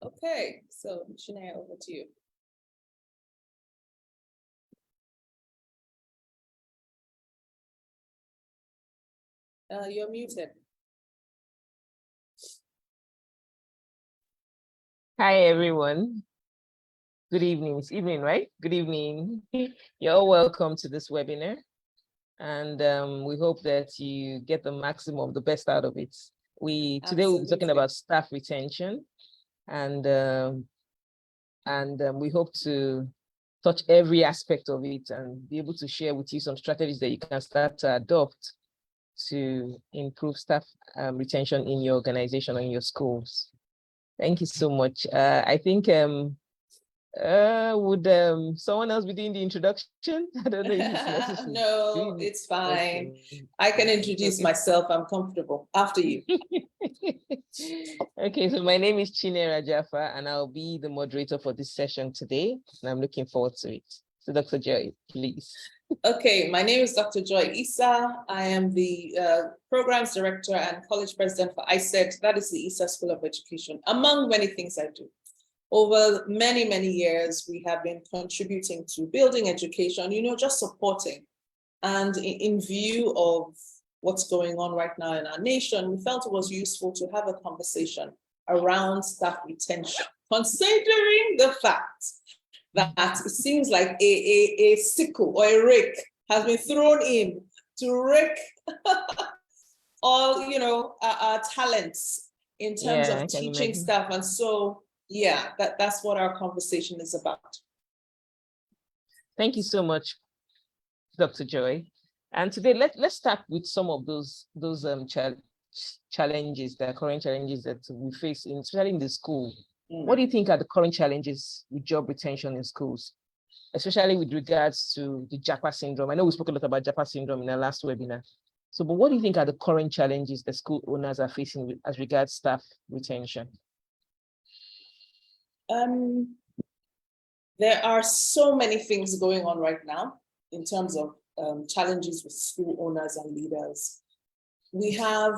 Okay, so Chineye, over to you. You're muted. Hi, everyone. Good evening. It's evening, right? Good evening. You're all welcome to this webinar. And we hope that you get the maximum, the best out of it. Today we'll be talking about staff retention, and we hope to touch every aspect of it and be able to share with you some strategies that you can start to adopt to improve staff retention in your organization or in your schools. Thank you so much. I think would someone else be doing the introduction? I don't know if it's necessary. No, it's fine. I can introduce myself. I'm comfortable. After you. Okay, so my name is Chineye Rajafa, and I'll be the moderator for this session today, and I'm looking forward to it. So Dr. Joy, please. Okay, my name is Dr. Joy Issa. I am the Programs Director and College President for ISET. That is the ISA School of Education, among many things I do. Over many, many years, we have been contributing to building education, just supporting. And in view of what's going on right now in our nation, we felt it was useful to have a conversation around staff retention, considering the fact that it seems like a sickle or a rake has been thrown in to rake all, our talents in terms of teaching staff. And so, yeah, that's what our conversation is about. Thank you so much, Dr. Joy. And today, let's start with some of those challenges, the current challenges that we face, especially in the school. What do you think are the current challenges with job retention in schools, especially with regards to the Rajafa syndrome? I know we spoke a lot about Rajafa syndrome in our last webinar. So, but what do you think are the current challenges that school owners are facing as regards staff retention? There are so many things going on right now in terms of challenges with school owners and leaders. We have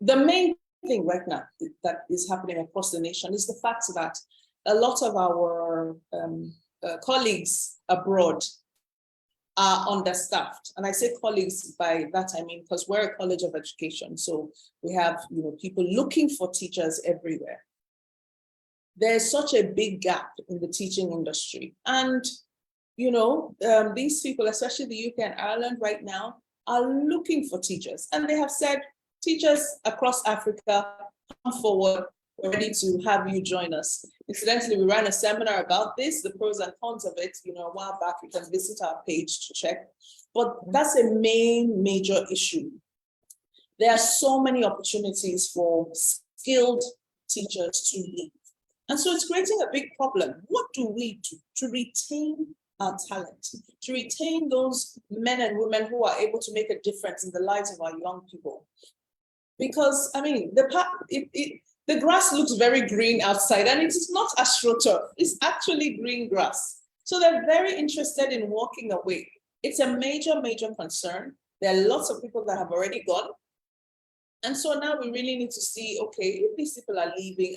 the main thing right now that is happening across the nation is the fact that a lot of our colleagues abroad are understaffed. And I say colleagues, by that I mean, because we're a college of education. So we have people looking for teachers everywhere. There's such a big gap in the teaching industry. And, these people, especially the UK and Ireland right now, are looking for teachers. And they have said, teachers across Africa, come forward, we're ready to have you join us. Incidentally, we ran a seminar about this, the pros and cons of it, a while back. You can visit our page to check. But that's a major issue. There are so many opportunities for skilled teachers to leave. And so it's creating a big problem. What do we do to retain our talent, to retain those men and women who are able to make a difference in the lives of our young people? Because, the grass looks very green outside, and it is not astroturf. It's actually green grass. So they're very interested in walking away. It's a major concern. There are lots of people that have already gone. And so now we really need to see, okay, if these people are leaving,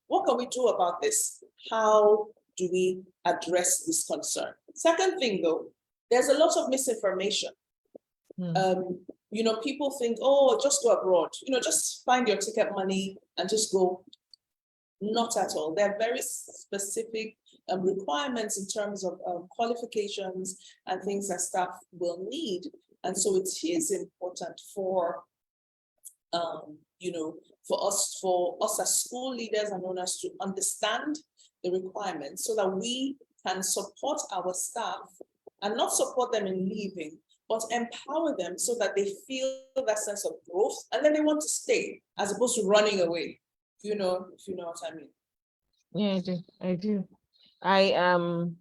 what can we do about this? How do we address this concern? Second thing, though, there's a lot of misinformation. People think, oh, just go abroad, just find your ticket money and just go. Not at all. There are very specific requirements in terms of qualifications and things that staff will need. And so it is important for us as school leaders and owners to understand the requirements so that we can support our staff and not support them in leaving, but empower them so that they feel that sense of growth and then they want to stay as opposed to running away. If you know what I mean. Yeah, I do. I am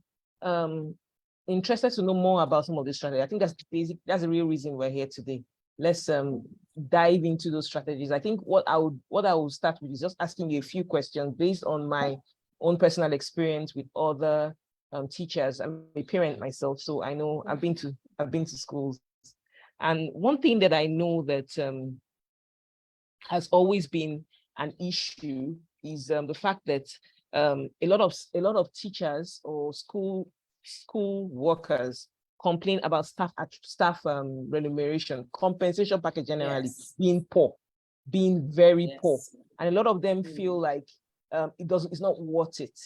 interested to know more about some of this strategy. I think that's the real reason we're here today. Let's dive into those strategies. I think what I would start with is just asking you a few questions based on my own personal experience with other teachers. I'm a parent myself, so I know I've been to schools. And one thing that I know that has always been an issue is the fact that a lot of teachers or school workers complain about staff remuneration, compensation package generally being poor, being very poor, and a lot of them feel like it's not worth it,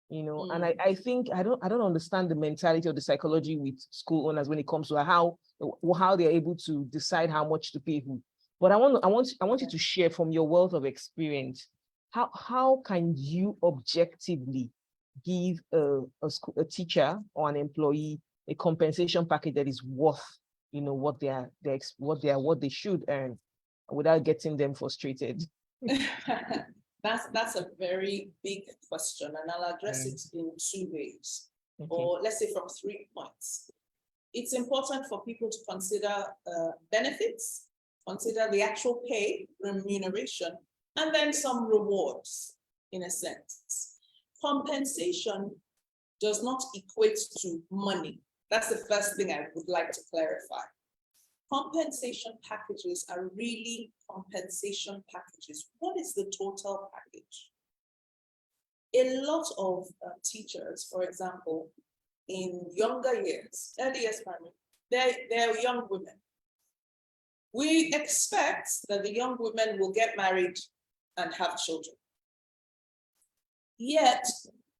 you know. And I think I don't understand the mentality or the psychology with school owners when it comes to how they're able to decide how much to pay who. But I want you to share from your wealth of experience, how can you objectively give a teacher or an employee a compensation package that is worth, you know, what they should earn without getting them frustrated? That's a very big question, and I'll address it in 2 ways, or let's say from 3 points. It's important for people to consider benefits, consider the actual pay, remuneration, and then some rewards, in a sense. Compensation does not equate to money. That's the first thing I would like to clarify. Compensation packages are really compensation packages. What is the total package? A lot of teachers, for example, in younger years, early years primary, they're young women. We expect that the young women will get married and have children. Yet,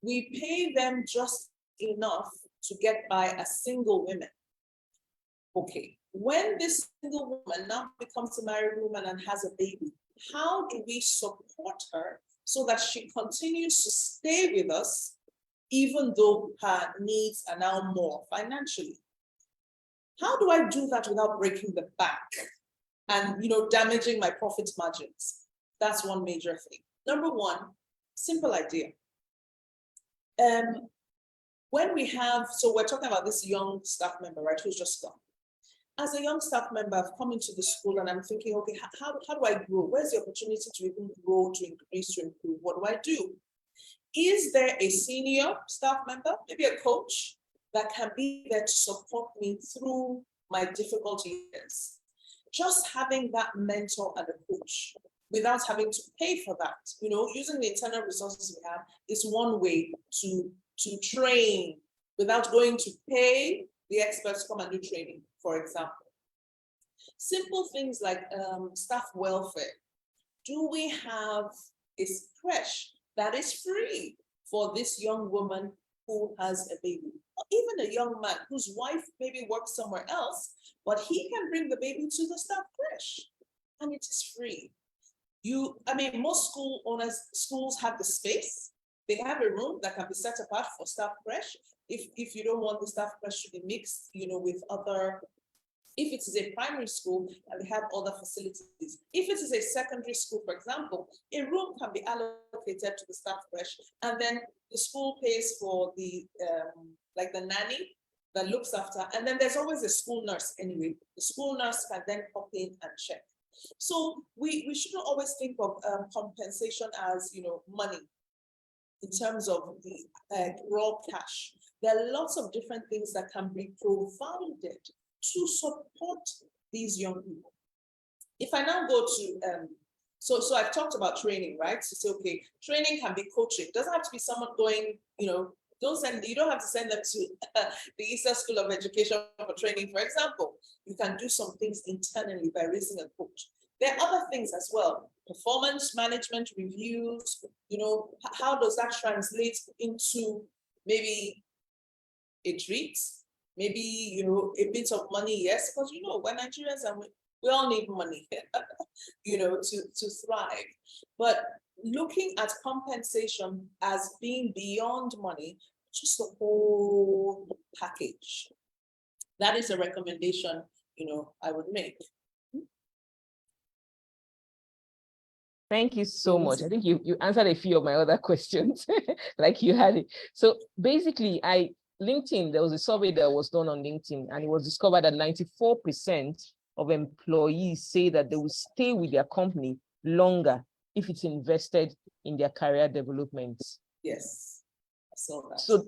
we pay them just enough to get by as single women. Okay, when this single woman now becomes a married woman and has a baby, how do we support her so that she continues to stay with us, even though her needs are now more financially? How do I do that without breaking the bank and, you know, damaging my profit margins? That's one major thing. Number one, simple idea. When we have, so we're talking about this young staff member, right, who's just gone. As a young staff member, I've come into the school and I'm thinking, okay, how do I grow? Where's the opportunity to even grow, to increase, to improve? What do I do? Is there a senior staff member, maybe a coach, that can be there to support me through my difficult years? Just having that mentor and a coach without having to pay for that, you know, using the internal resources we have is one way to train without going to pay the experts to come and do training, for example. Simple things like staff welfare. Do we have a creche that is free for this young woman who has a baby? Or even a young man whose wife maybe works somewhere else, but he can bring the baby to the staff creche and it is free. Most schools have the space. They have a room that can be set apart for staff creche. If you don't want the staff creche to be mixed, you know, with other, if it is a primary school and they have other facilities. If it is a secondary school, for example, a room can be allocated to the staff creche, and then the school pays for the like the nanny that looks after, and then there's always a school nurse anyway. The school nurse can then pop in and check. So we shouldn't always think of compensation as, you know, money in terms of the raw cash. There are lots of different things that can be provided to support these young people. If I now go to, so I've talked about training, right? So say, okay, training can be coaching. It doesn't have to be someone going, you know, you don't have to send them to the Eastern School of Education for training, for example. You can do some things internally by raising a coach. There are other things as well. Performance management reviews, you know, how does that translate into maybe a treat? Maybe, you know, a bit of money, yes, because, you know, we're Nigerians and we all need money, you know, to thrive. But looking at compensation as being beyond money, just the whole package. That is a recommendation, you know, I would make. Thank you so much. I think you answered a few of my other questions, like you had it. So basically, LinkedIn, there was a survey that was done on LinkedIn, and it was discovered that 94% of employees say that they will stay with their company longer if it's invested in their career development. Yes, I saw that. So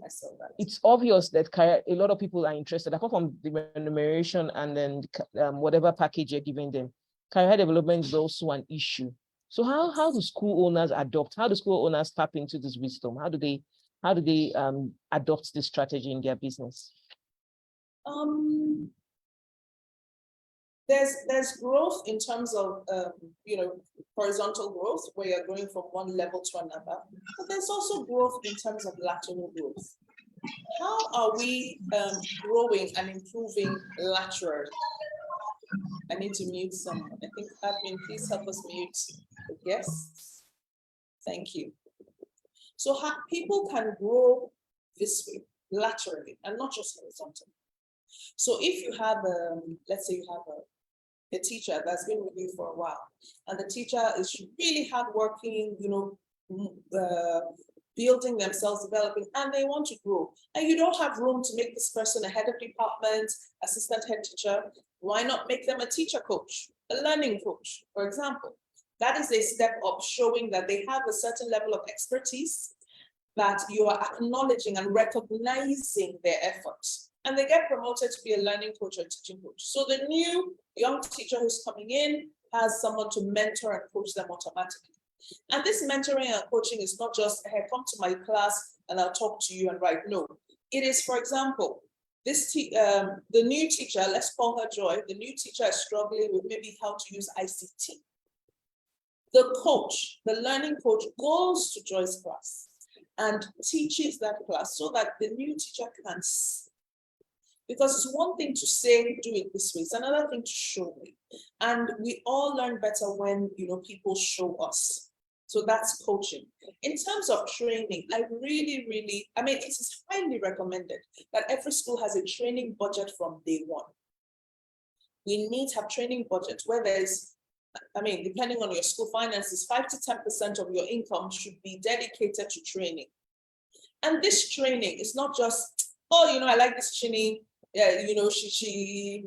it's obvious that a lot of people are interested, apart from the remuneration and then whatever package you're giving them. career development is also an issue. So how do school owners adopt? How do school owners tap into this wisdom? How do they adopt this strategy in their business? There's growth in terms of horizontal growth where you're going from one level to another, but there's also growth in terms of lateral growth. How are we growing and improving laterally? I need to mute someone. I think admin, please help us mute the guests. Thank you. So people can grow this way, laterally, and not just horizontally. So if you have, let's say you have a teacher that's been with you for a while, and the teacher is really hardworking, building themselves, developing, and they want to grow, and you don't have room to make this person a head of department, assistant head teacher, why not make them a teacher coach, a learning coach, for example? That is a step up, showing that they have a certain level of expertise, that you are acknowledging and recognizing their efforts. And they get promoted to be a learning coach or teaching coach. So the new young teacher who's coming in has someone to mentor and coach them automatically. And this mentoring and coaching is not just, hey, come to my class and I'll talk to you and write. No, it is, for example, the new teacher, let's call her Joy, the new teacher is struggling with maybe how to use ICT. The coach, the learning coach, goes to Joy's class and teaches that class so that the new teacher can see. Because it's one thing to say, do it this way. It's another thing to show me. And we all learn better when people show us. So that's coaching. In terms of training, I really, it is highly recommended that every school has a training budget from day one. We need to have training budgets where there's, depending on your school finances, 5 to 10% of your income should be dedicated to training. And this training is not just, I like this Chineye. Yeah,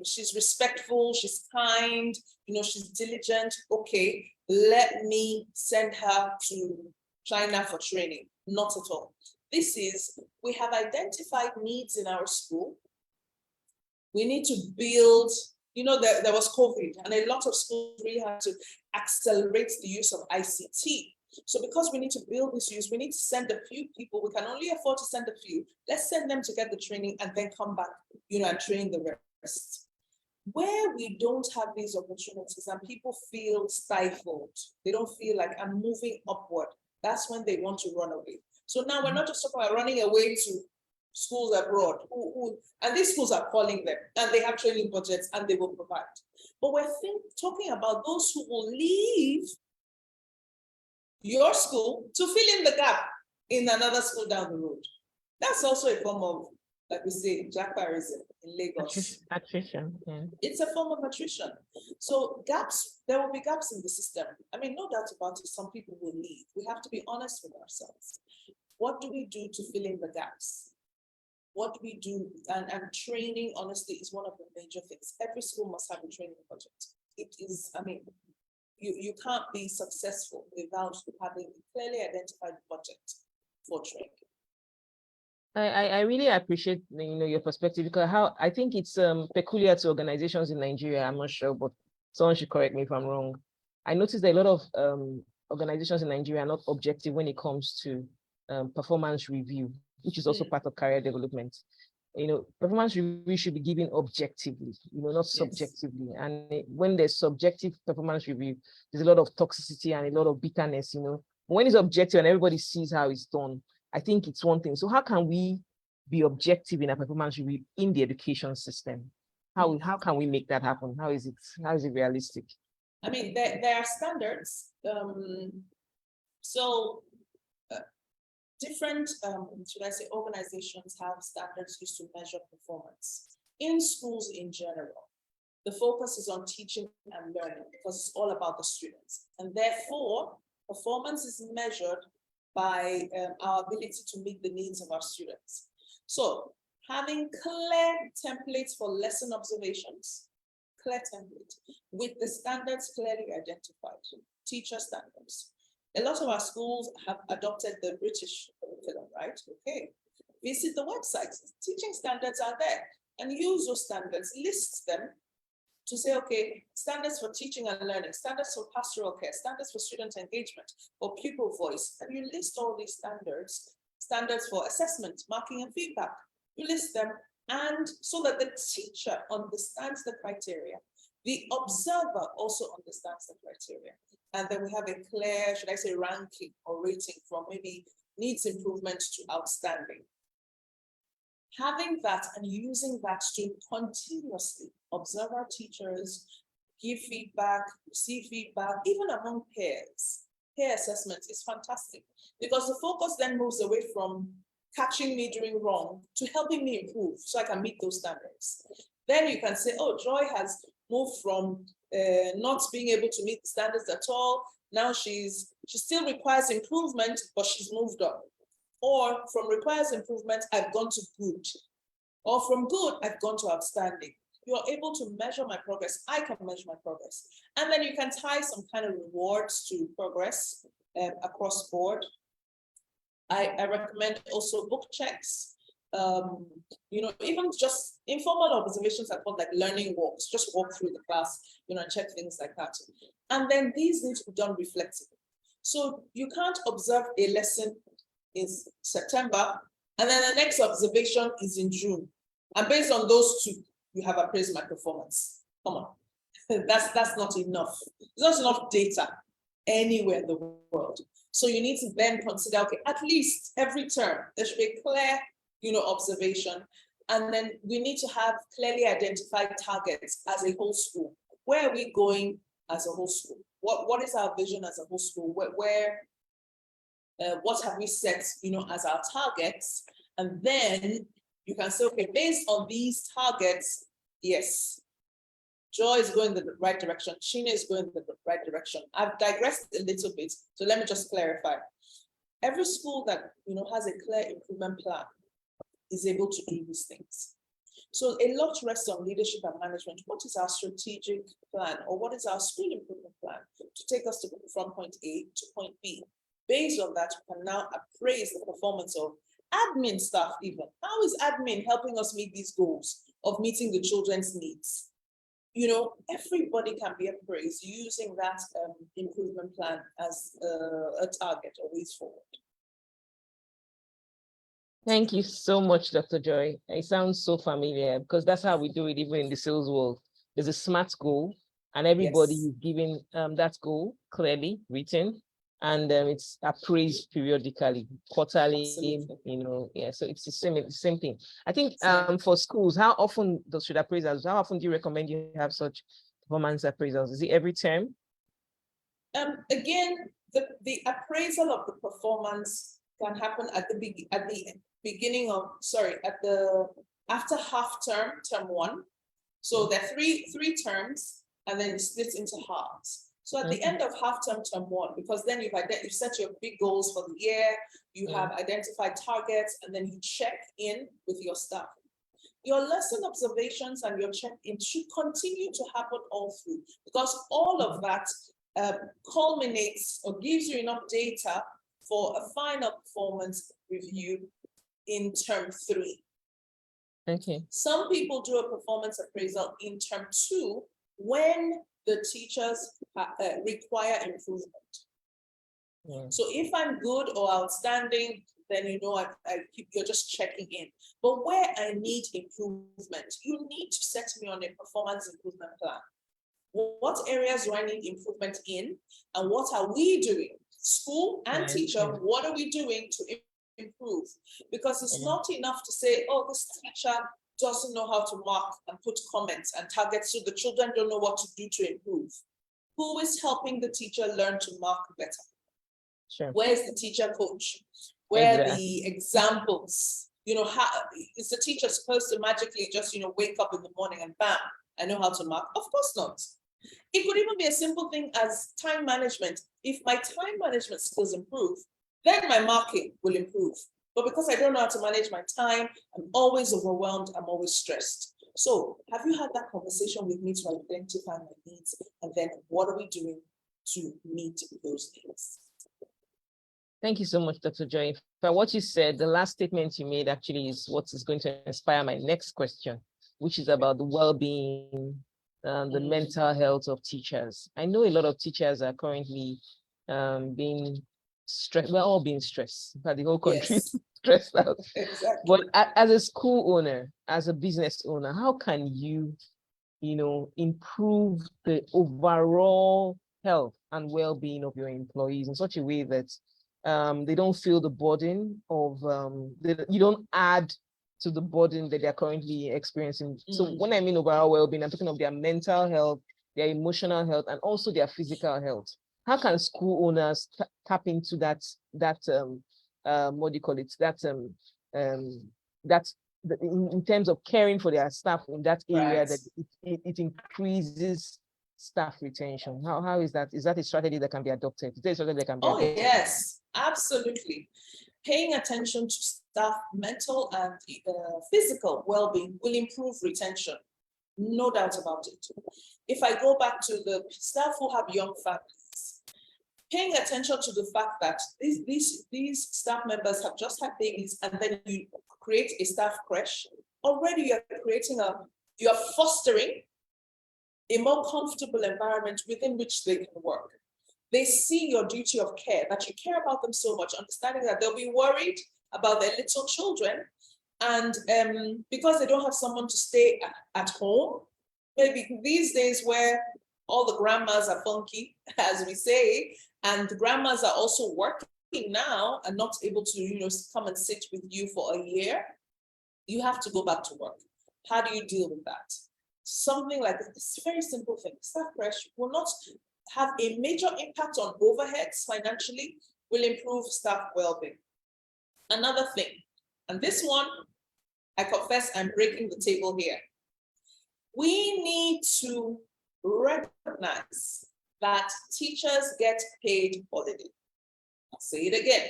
she's respectful, she's kind, she's diligent. Okay, let me send her to China for training. Not at all. This is, we have identified needs in our school. We need to build, there was COVID and a lot of schools really had to accelerate the use of ICT. So because we need to build this use, we need to send a few people. We can only afford to send a few. Let's send them to get the training and then come back, and train the rest. Where we don't have these opportunities and people feel stifled, they don't feel like I'm moving upward, that's when they want to run away. So now we're not just talking about running away to schools abroad, and these schools are calling them and they have training budgets and they will provide. But we're talking about those who will leave your school to fill in the gap in another school down the road. That's also a form of, like we say, jackparism in Lagos. Attrition. Yeah. It's a form of attrition. So gaps, there will be gaps in the system. No doubt about it, some people will leave. We have to be honest with ourselves. What do we do to fill in the gaps? What do we do? And training, honestly, is one of the major things. Every school must have a training budget. It is, you can't be successful without having a clearly identified budget for training. I really appreciate your perspective, because I think it's peculiar to organizations in Nigeria. I'm not sure, but someone should correct me if I'm wrong. I noticed that a lot of organizations in Nigeria are not objective when it comes to performance review, which is also part of career development. Performance review should be given objectively, not subjectively. Yes. And when there's subjective performance review, there's a lot of toxicity and a lot of bitterness, But when it's objective and everybody sees how it's done, I think it's one thing. So how can we be objective in a performance review in the education system? How can we make that happen? How is it realistic? There are standards. Different, organizations have standards used to measure performance. In schools in general, the focus is on teaching and learning because it's all about the students. And therefore, performance is measured by our ability to meet the needs of our students. So having clear templates for lesson observations, clear template with the standards clearly identified, teacher standards. A lot of our schools have adopted the British curriculum, right? Okay, visit the website, teaching standards are there, and use those standards, list them to say, okay, standards for teaching and learning, standards for pastoral care, standards for student engagement, or pupil voice. And you list all these standards, standards for assessment, marking, and feedback. You list them, and so that the teacher understands the criteria. The observer also understands the criteria. And then we have a clear, should I say, ranking or rating from maybe needs improvement to outstanding. Having that and using that to continuously observe our teachers, give feedback, receive feedback, even among peers. Peer assessment is fantastic because the focus then moves away from catching me doing wrong to helping me improve so I can meet those standards. Then you can say, oh, Joy has moved from not being able to meet the standards at all. Now she still requires improvement, but she's moved up. Or from requires improvement, I've gone to good. Or from good, I've gone to outstanding. You're able to measure my progress. I can measure my progress. And then you can tie some kind of rewards to progress across board. I recommend also book checks. Even just informal observations are called like learning walks. Just walk through the class, check things like that. And then these need to be done reflexively. So you can't observe a lesson in September, and then the next observation is in June. And based on those two, you have appraised my performance. Come on, that's not enough. There's not enough data anywhere in the world. So you need to then consider, okay, at least every term, there should be a clear, observation. And then we need to have clearly identified targets as a whole school. Where are we going as a whole school? What is our vision as a whole school? What have we set, as our targets? And then you can say, okay, based on these targets, yes, Joy is going in the right direction. Chineye is going in the right direction. I've digressed a little bit, so let me just clarify. Every school that has a clear improvement plan is able to do these things. So a lot rests on leadership and management. What is our strategic plan, or what is our school improvement plan to take us from point A to point B? Based on that, we can now appraise the performance of admin staff even. How is admin helping us meet these goals of meeting the children's needs? Everybody can be appraised using that improvement plan as a target or ways forward. Thank you so much, Dr. Joy. It sounds so familiar because that's how we do it even in the sales world. There's a SMART goal and everybody is given that goal clearly written, and it's appraised periodically, quarterly. Absolutely. So it's the same thing. I think for schools, how often should appraisals? How often do you recommend you have such performance appraisals? Is it every term? Again, the appraisal of the performance can happen after half term, term one. So there are three terms, and then it splits into halves. So at the end of half term, term one, because then you've set your big goals for the year, you have identified targets, and then you check in with your staff. Your lesson observations and your check-in should continue to happen all through, because all of that culminates or gives you enough data for a final performance review in term 3. Okay. Some people do a performance appraisal in term 2 when the teachers require improvement. So if I'm good or outstanding, then you're just checking in. But where I need improvement, you need to set me on a performance improvement plan. What areas do I need improvement in, and what are we doing? School and teacher, what are we doing to improve? Because it's not enough to say, oh, this teacher doesn't know how to mark and put comments and targets, so the children don't know what to do to improve. Who is helping the teacher learn to mark better? Sure. Where's the teacher coach? Where are the examples? How is the teacher supposed to magically just wake up in the morning and bam, I know how to mark? Of course not. It could even be a simple thing as time management. If my time management skills improve, then my marking will improve. But because I don't know how to manage my time, I'm always overwhelmed, I'm always stressed. So have you had that conversation with me to identify my needs? And then what are we doing to meet those needs? Thank you so much, Dr. Joy. For what you said, the last statement you made actually is what is going to inspire my next question, which is about the well-being the mental health of teachers. I know a lot of teachers are currently being stressed. We're all being stressed, but the whole country is Yes, stressed out. exactly. But as a school owner, as a business owner, how can you, improve the overall health and well-being of your employees in such a way that they don't feel the burden of you don't add to the burden that they're currently experiencing. So when I mean overall well-being, I'm talking of their mental health, their emotional health, and also their physical health. How can school owners tap into that what do you call it? That's in terms of caring for their staff in that area, Right. that it increases staff retention. How is that? Is that a strategy that can be adopted? Is there a strategy that can be adopted? Yes, absolutely. Paying attention to staff mental and physical well-being will improve retention. No doubt about it. If I go back to the staff who have young families, paying attention to the fact that these staff members have just had babies, and then you create a staff creche, already you're fostering a more comfortable environment within which they can work. They see your duty of care, that you care about them so much, understanding that they'll be worried about their little children. And because they don't have someone to stay at home, maybe these days where all the grandmas are funky, as we say, and the grandmas are also working now and not able to, come and sit with you for a year, you have to go back to work. How do you deal with that? Something like this, very simple thing. Staff creche will not have a major impact on overheads financially, will improve staff well-being. Another thing, and this one, I confess I'm breaking the table here. We need to recognize that teachers get paid holiday. I'll say it again.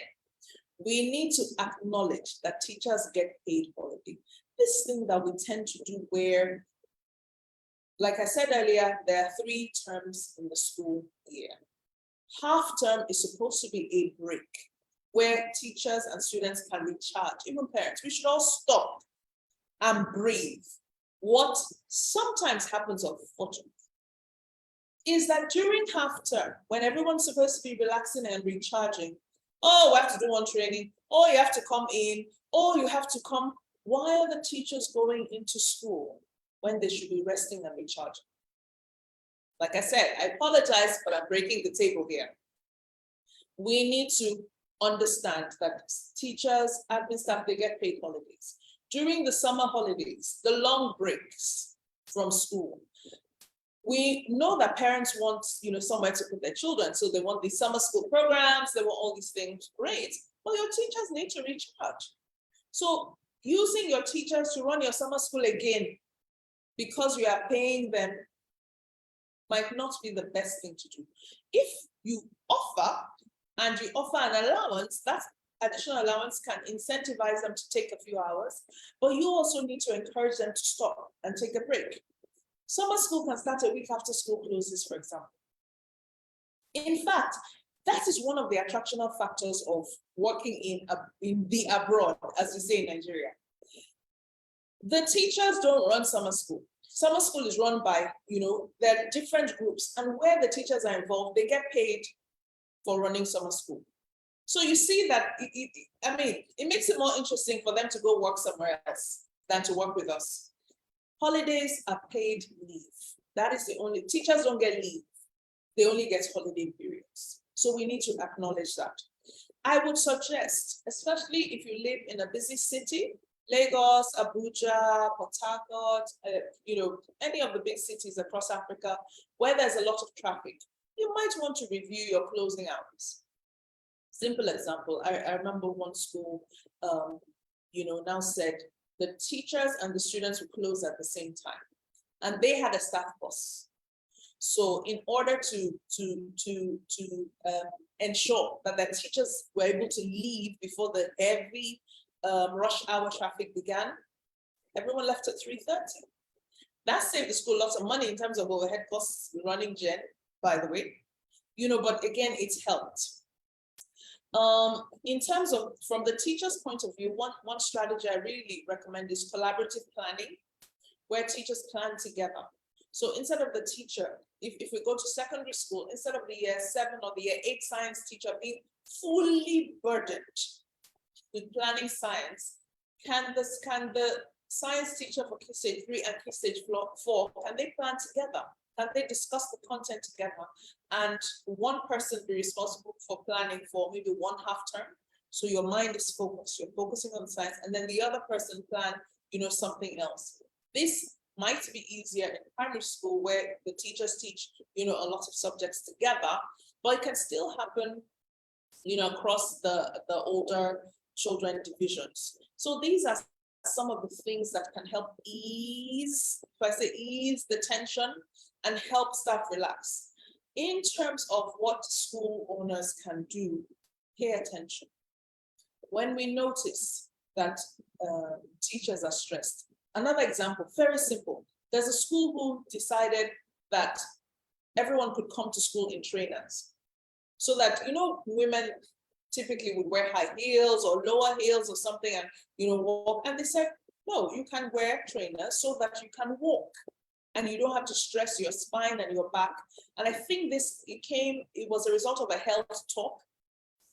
We need to acknowledge that teachers get paid holiday. This thing that we tend to do where, like I said earlier, there are 3 terms in the school year. Half term is supposed to be a break where teachers and students can recharge, even parents. We should all stop and breathe. What sometimes happens, unfortunately, is that during half term, when everyone's supposed to be relaxing and recharging, oh, we have to do one training, oh, you have to come in, oh, you have to come. Why are the teachers going into school when they should be resting and recharging? Like I said, I apologize, but I'm breaking the table here. We need to understand that teachers, admin staff, they get paid holidays. During the summer holidays, the long breaks from school, we know that parents want, somewhere to put their children. So they want these summer school programs, they want all these things, great. But your teachers need to recharge. So using your teachers to run your summer school again, because you are paying them, might not be the best thing to do. If you offer, and you offer an allowance, that additional allowance can incentivize them to take a few hours, but you also need to encourage them to stop and take a break. Summer school can start a week after school closes, for example. In fact, that is one of the attractional factors of working in the abroad, as we say in Nigeria. The teachers don't run summer school. Summer school is run by, there are different groups, and where the teachers are involved, they get paid for running summer school. So you see that, it makes it more interesting for them to go work somewhere else than to work with us. Holidays are paid leave. That is the only, teachers don't get leave. They only get holiday periods. So we need to acknowledge that. I would suggest, especially if you live in a busy city, Lagos, Abuja, Port Harcourt, any of the big cities across Africa, where there's a lot of traffic, you might want to review your closing hours. Simple example, I remember one school, now said the teachers and the students would close at the same time, and they had a staff bus. So in order to ensure that the teachers were able to leave before the heavy rush hour traffic began, everyone left at 3:30. That saved the school lots of money in terms of overhead costs running gen, by the way, but again, it's helped. In terms of, from the teacher's point of view, one strategy I really recommend is collaborative planning, where teachers plan together. So instead of the teacher, if we go to secondary school, instead of the year 7 or the year 8 science teacher being fully burdened with planning science, can the science teacher for Key Stage 3 and Key Stage 4, can they plan together? Can they discuss the content together? And one person be responsible for planning for maybe one half term. So your mind is focused, you're focusing on science, and then the other person plan, something else. This might be easier in primary school where the teachers teach, a lot of subjects together, but it can still happen, across the older children divisions. So these are some of the things that can help ease the tension and help staff relax. In terms of what school owners can do, pay attention. When we notice that teachers are stressed, another example, very simple. There's a school who decided that everyone could come to school in trainers. So that, women typically would wear high heels or lower heels or something and, walk. And they said, no, you can wear trainers so that you can walk and you don't have to stress your spine and your back. And I think it was a result of a health talk.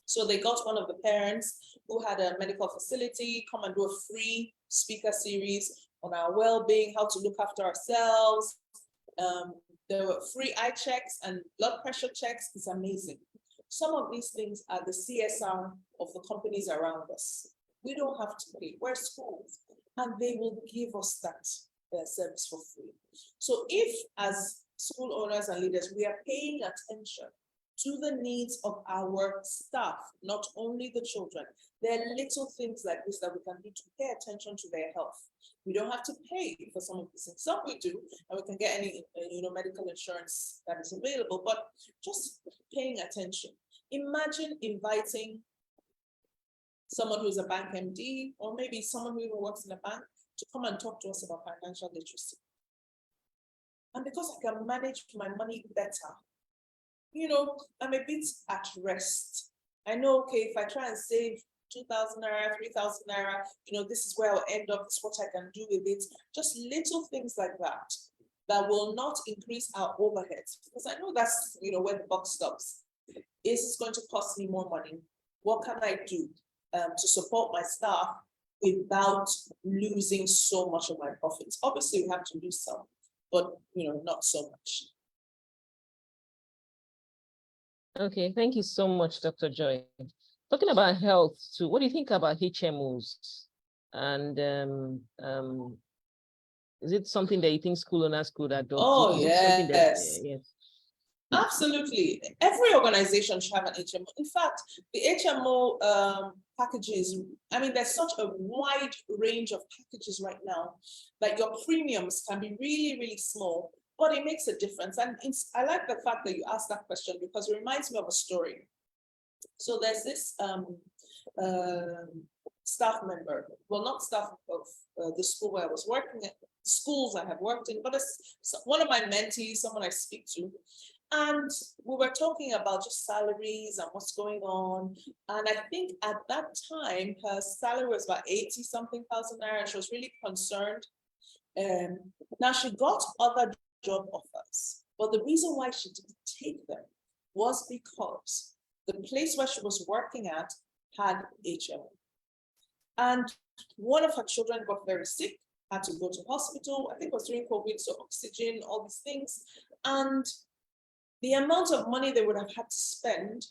So they got one of the parents who had a medical facility come and do a free speaker series on our well-being, how to look after ourselves. There were free eye checks and blood pressure checks. It's amazing. Some of these things are the CSR of the companies around us. We don't have to pay. We're schools, and they will give us that service for free. So if, as school owners and leaders, we are paying attention to the needs of our staff, not only the children, there are little things like this that we can do to pay attention to their health. We don't have to pay for some of these things. Some we do, and we can get any medical insurance that is available, but just paying attention. Imagine inviting someone who's a bank MD, or maybe someone who even works in a bank, to come and talk to us about financial literacy. And because I can manage my money better, I'm a bit at rest. I know, okay, if I try and save 2,000 naira, 3,000 naira, this is where I'll end up, this is what I can do with it. Just little things like that will not increase our overheads. Because I know that's, where the buck stops. Is this going to cost me more money? What can I do to support my staff without losing so much of my profits? Obviously, we have to lose some, but, not so much. Okay, thank you so much, Dr. Joy. Talking about health too, what do you think about HMOs? And is it something that you think school owners could adopt? Oh, yes. Yes. Absolutely. Every organization should have an HMO. In fact, the HMO packages, there's such a wide range of packages right now that your premiums can be really, really small, but it makes a difference. And I like the fact that you asked that question because it reminds me of a story. So there's this staff member, well, not staff of the school where I was working at, schools I have worked in, but one of my mentees, someone I speak to, and we were talking about just salaries and what's going on. And I think at that time, her salary was about 80-something thousand naira, and she was really concerned. Now she got other job offers, but the reason why she didn't take them was because the place where she was working at had HMO. And one of her children got very sick, had to go to hospital. I think it was during COVID, so oxygen, all these things. And the amount of money they would have had to spend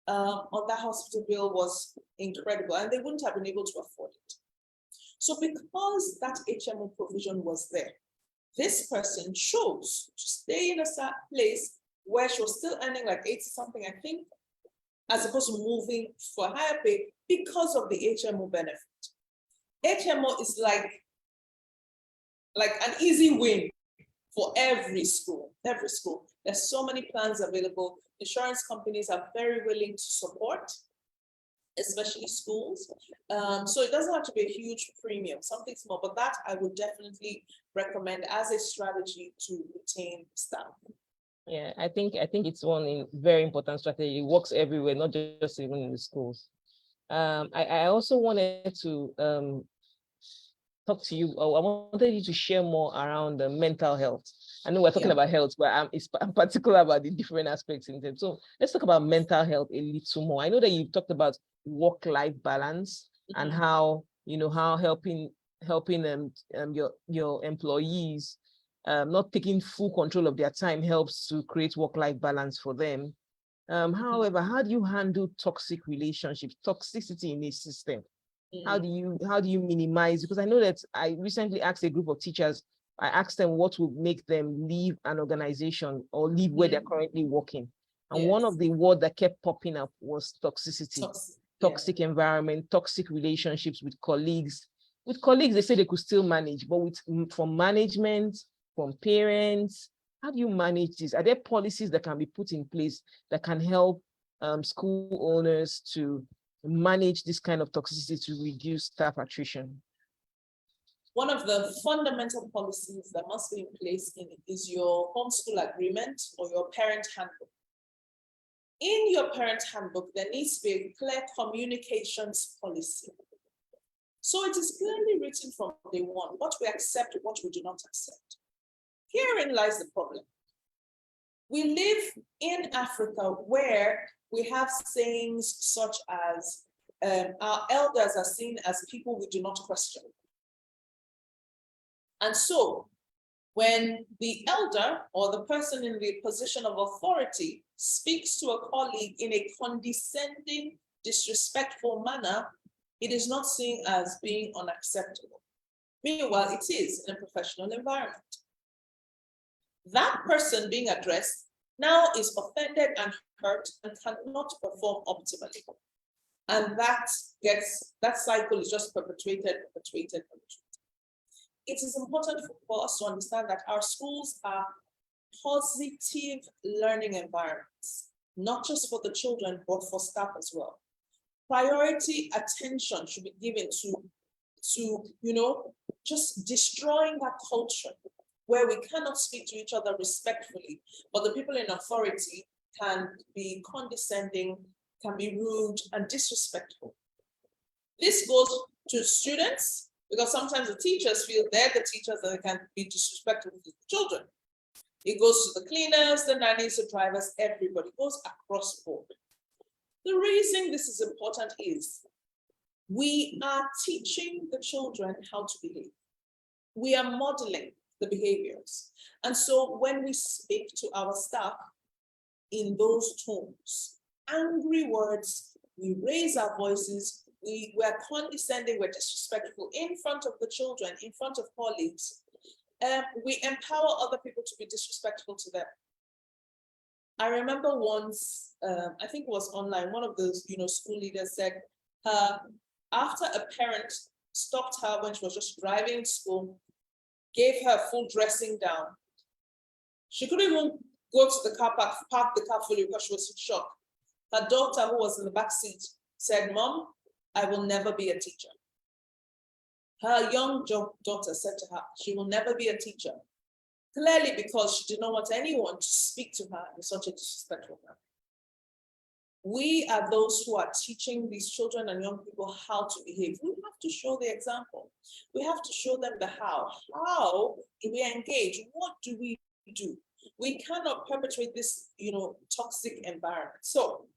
on that hospital bill was incredible, and they wouldn't have been able to afford it. So because that HMO provision was there, this person chose to stay in a place where she was still earning like 80-something, I think, as opposed to moving for higher pay because of the HMO benefit. HMO is like an easy win for every school, There's so many plans available. Insurance companies are very willing to support, especially schools. So it doesn't have to be a huge premium, something small, but that I would definitely recommend as a strategy to retain staff. Yeah, I think it's one very important strategy. It works everywhere, not just even in the schools. I also wanted to talk to you, I wanted you to share more around the mental health. I know we're talking Yeah. about health, but I'm particular about the different aspects in them. So let's talk about mental health a little more. I know that you've talked about work-life balance and how, how helping your employees not taking full control of their time helps to create work-life balance for them. However, how do you handle toxic relationships, toxicity in a system? How do you minimize? Because I know that I recently asked a group of teachers, I asked them what would make them leave an organization or leave where they're currently working. And one of the words that kept popping up was toxicity, toxic environment, toxic relationships with colleagues. With colleagues, they say they could still manage, but from management, from parents, how do you manage this? Are there policies that can be put in place that can help school owners to manage this kind of toxicity to reduce staff attrition? One of the fundamental policies that must be in place is your homeschool agreement or your parent handbook. In your parent handbook, there needs to be a clear communications policy. So it is clearly written from day one, what we accept, what we do not accept. Herein lies the problem. We live in Africa where we have sayings such as, our elders are seen as people we do not question. And so when the elder or the person in the position of authority speaks to a colleague in a condescending, disrespectful manner, it is not seen as being unacceptable. Meanwhile, it is in a professional environment. That person being addressed now is offended and hurt and cannot perform optimally. And that cycle is just perpetuated. It is important for us to understand that our schools are positive learning environments, not just for the children, but for staff as well. Priority attention should be given to just destroying that culture where we cannot speak to each other respectfully, but the people in authority can be condescending, can be rude and disrespectful. This goes to students, because sometimes the teachers feel they're the teachers and they can be disrespectful to the children. It goes to the cleaners, the nannies, the drivers, everybody. It goes across board. The reason this is important is we are teaching the children how to behave. We are modeling the behaviors. And so when we speak to our staff in those tones, angry words, we raise our voices, we're condescending, we're disrespectful in front of the children, in front of colleagues, we empower other people to be disrespectful to them. I remember once, I think it was online, one of those, school leaders said, after a parent stopped her when she was just driving to school, gave her full dressing down, she couldn't even go to the car park, park the car fully because she was in shock. Her daughter, who was in the back seat, said, "Mom, I will never be a teacher." Her young daughter said to her, she will never be a teacher. Clearly because she did not want anyone to speak to her in such a disrespectful manner. We are those who are teaching these children and young people how to behave. We have to show the example. We have to show them the how. How do we engage? What do we do? We cannot perpetuate this, toxic environment. So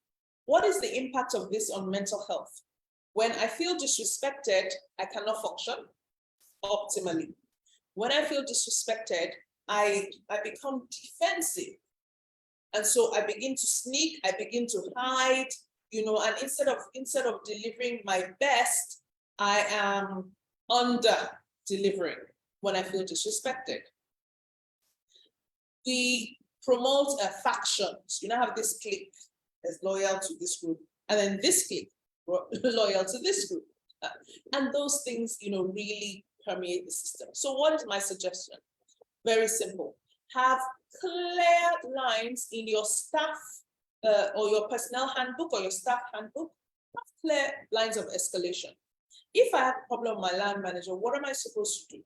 what is the impact of this on mental health? When I feel disrespected, I cannot function optimally. When I feel disrespected, I become defensive. And so I begin to sneak, I begin to hide, and instead of delivering my best, I am under delivering when I feel disrespected. We promote factions. Have this clique that's loyal to this group, and then this clique loyal to this group. And those things, really permeate the system. So what is my suggestion? Very simple. Have clear lines in your staff or your personnel handbook or your staff handbook. Have clear lines of escalation. If I have a problem with my line manager, what am I supposed to do?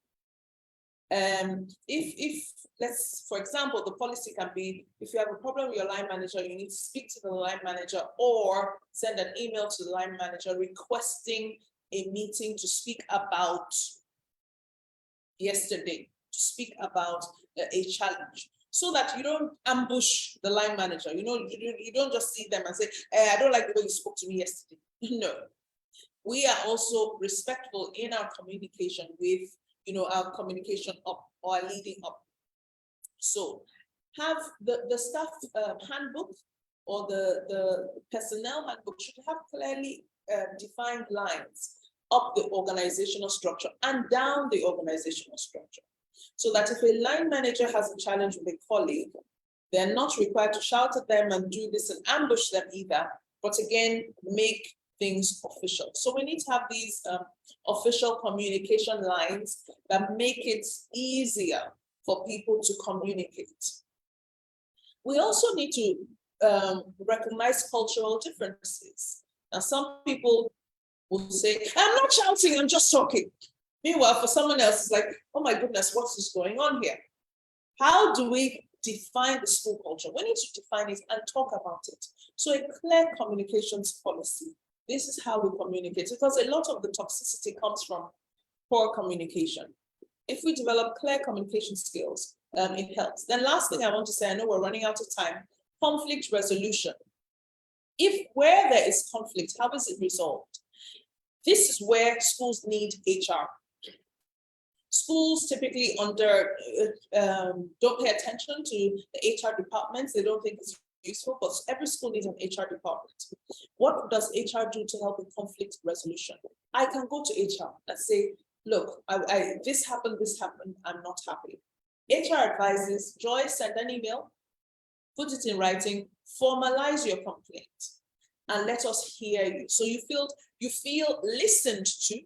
If let's, for example, the policy can be, if you have a problem with your line manager, you need to speak to the line manager or send an email to the line manager requesting a meeting to speak about yesterday, to speak about a challenge, so that you don't ambush the line manager. You don't just see them and say, I don't like the way you spoke to me yesterday. No, we are also respectful in our communication with, our communication up or leading up. So have the staff handbook or the personnel handbook should have clearly defined lines up the organizational structure and down the organizational structure. So that if a line manager has a challenge with a colleague, they're not required to shout at them and do this and ambush them either, but again, make things official. So we need to have these official communication lines that make it easier for people to communicate. We also need to recognize cultural differences. Now, some people will say, I'm not shouting, I'm just talking. Meanwhile, for someone else, it's like, oh my goodness, what is going on here? How do we define the school culture? We need to define it and talk about it. So a clear communications policy. This is how we communicate, because a lot of the toxicity comes from poor communication. If we develop clear communication skills, it helps. Then last thing I want to say, I know we're running out of time, conflict resolution. If where there is conflict, how is it resolved? This is where schools need HR. Schools typically don't pay attention to the HR departments. They don't think it's useful, but every school needs an HR department. What does HR do to help with conflict resolution? I can go to HR and say, look, this happened, I'm not happy. HR advises, Joy, send an email, put it in writing, formalize your complaint, and let us hear you. So you feel listened to,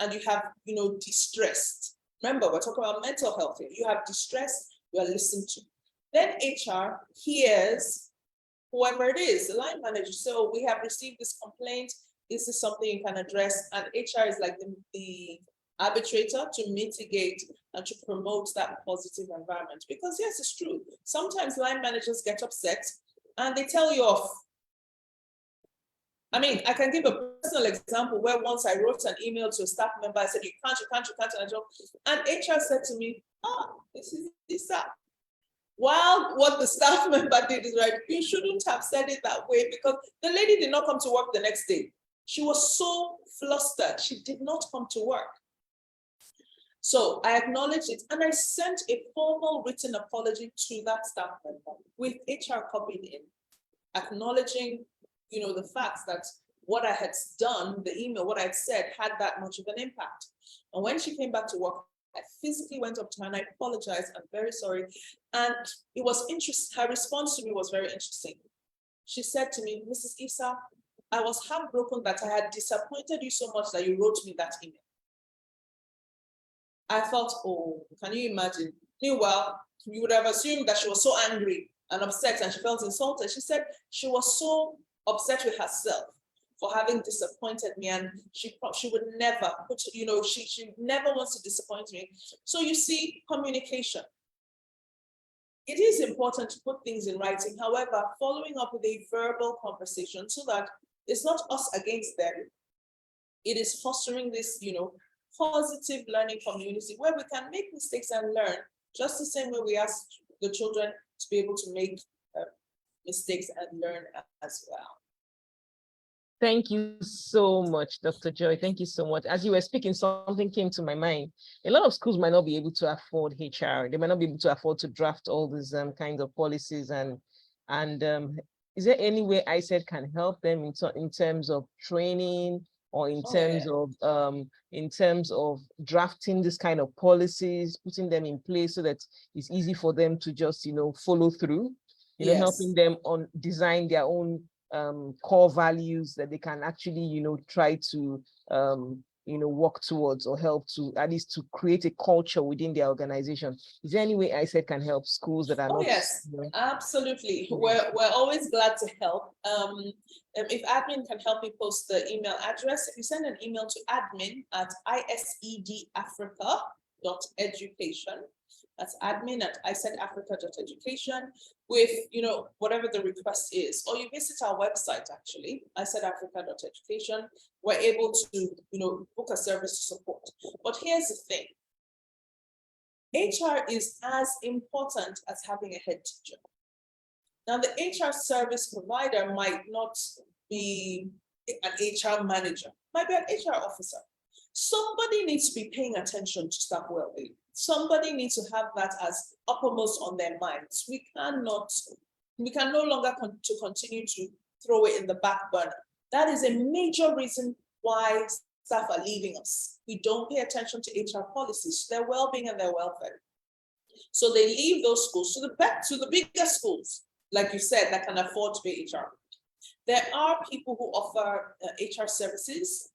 and you have, distressed. Remember, we're talking about mental health here. You have distress, you are listened to. Then HR hears whoever it is, the line manager. So we have received this complaint. This is something you can address. And HR is like the arbitrator to mitigate and to promote that positive environment. Because yes, it's true. Sometimes line managers get upset and they tell you off. I mean, I can give a personal example where once I wrote an email to a staff member, I said, you can't, and HR said to me, this is this up. While what the staff member did is right, you shouldn't have said it that way, because the lady did not come to work the next day. She was so flustered, she did not come to work. So I acknowledged it and I sent a formal written apology to that staff member with HR copied in, acknowledging the facts that what I had done, the email, what I had said had that much of an impact. And when she came back to work, I physically went up to her and I apologized. I'm very sorry. And it was interesting. Her response to me was very interesting. She said to me, Mrs. Issa, I was heartbroken that I had disappointed you so much that you wrote me that email. I thought, oh, can you imagine? Meanwhile, you would have assumed that she was so angry and upset and she felt insulted. She said she was so upset with herself for having disappointed me, and she would never put, she never wants to disappoint me. So you see, communication. It is important to put things in writing. However, following up with a verbal conversation so that it's not us against them. It is fostering this, positive learning community where we can make mistakes and learn, just the same way we ask the children to be able to make mistakes and learn as well. Thank you so much, Dr. Joy. Thank you so much. As you were speaking, something came to my mind. A lot of schools might not be able to afford HR. They might not be able to afford to draft all these kinds of policies. And is there any way ISET can help them in terms of training, or in terms of drafting this kind of policies, putting them in place so that it's easy for them to just follow through, helping them on design their own core values that they can actually try to work towards, or help to at least to create a culture within their organization. Is there any way ISET can help schools that are not? Yes, absolutely. We're always glad to help. If admin can help me post the email address, if you send an email to admin@isedafrica.education, that's admin@isedafrica.education, with whatever the request is, or you visit our website actually, isedafrica.education. We're able to book a service to support. But here's the thing: HR is as important as having a head teacher. Now, the HR service provider might not be an HR manager, might be an HR officer. Somebody needs to be paying attention to staff well-being. Somebody needs to have that as uppermost on their minds. We can no longer continue to throw it in the back burner. That is a major reason why staff are leaving us. We don't pay attention to HR policies, their well-being and their welfare. So they leave those schools to the bigger schools, like you said, that can afford to pay HR. There are people who offer HR services,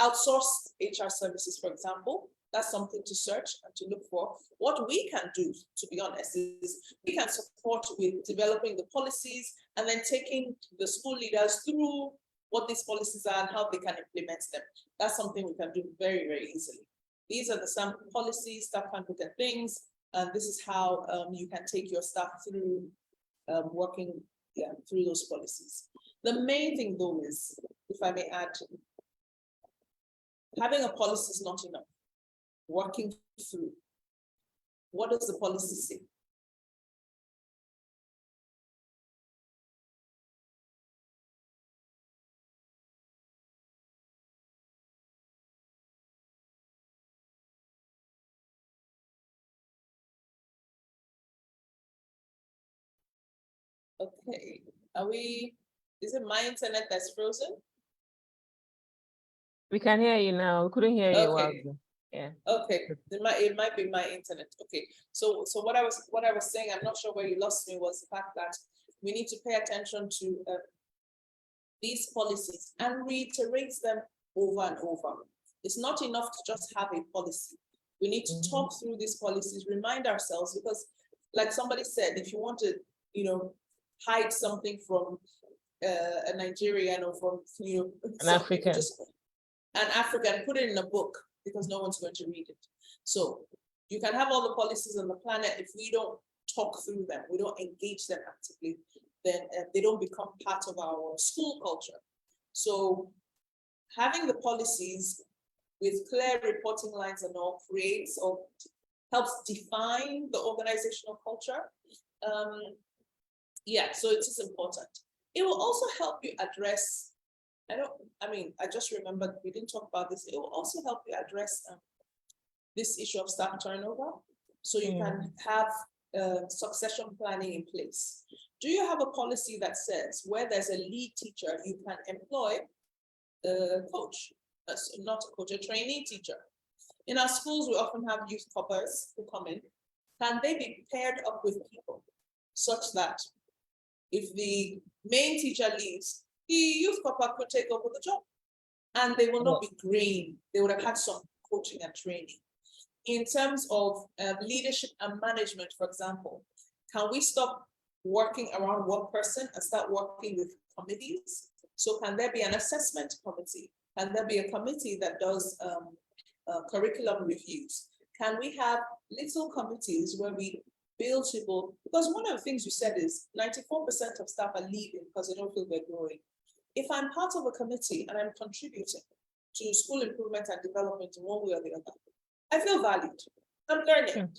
outsourced HR services, for example. That's something to search and to look for. What we can do, to be honest, is we can support with developing the policies and then taking the school leaders through what these policies are and how they can implement them. That's something we can do very, very easily. These are the sample policies, staff can look at things, and this is how you can take your staff through working through those policies. The main thing though is, if I may add, having a policy is not enough. Working through. What does the policy say? Okay, is it my internet that's frozen? We can hear you now. We couldn't hear you a while Okay. ago. Yeah. Okay, it might be my internet. Okay, so what I was saying, I'm not sure where you lost me, was the fact that we need to pay attention to these policies and reiterate them over and over. It's not enough to just have a policy. We need to talk through these policies, remind ourselves, because like somebody said, if you want to, hide something from a Nigerian or from, An African. just an African, put it in a book, because no one's going to read it. So you can have all the policies on the planet. If we don't talk through them, we don't engage them actively, then they don't become part of our school culture. So having the policies with clear reporting lines and all creates or helps define the organizational culture. So it is important. It will also help you address, I just remembered we didn't talk about this. It will also help you address this issue of staff turnover. So you can have succession planning in place. Do you have a policy that says where there's a lead teacher, you can employ a coach, not a coach, a trainee teacher? In our schools, we often have youth coppers who come in. Can they be paired up with people such that if the main teacher leaves, the youth copper could take over the job, and they will not be green. They would have had some coaching and training. In terms of leadership and management, for example, can we stop working around one person and start working with committees? So can there be an assessment committee? Can there be a committee that does curriculum reviews? Can we have little committees where we build people? Because one of the things you said is 94% of staff are leaving because they don't feel they're growing. If I'm part of a committee and I'm contributing to school improvement and development in one way or the other, I feel valued. I'm learning. Sure.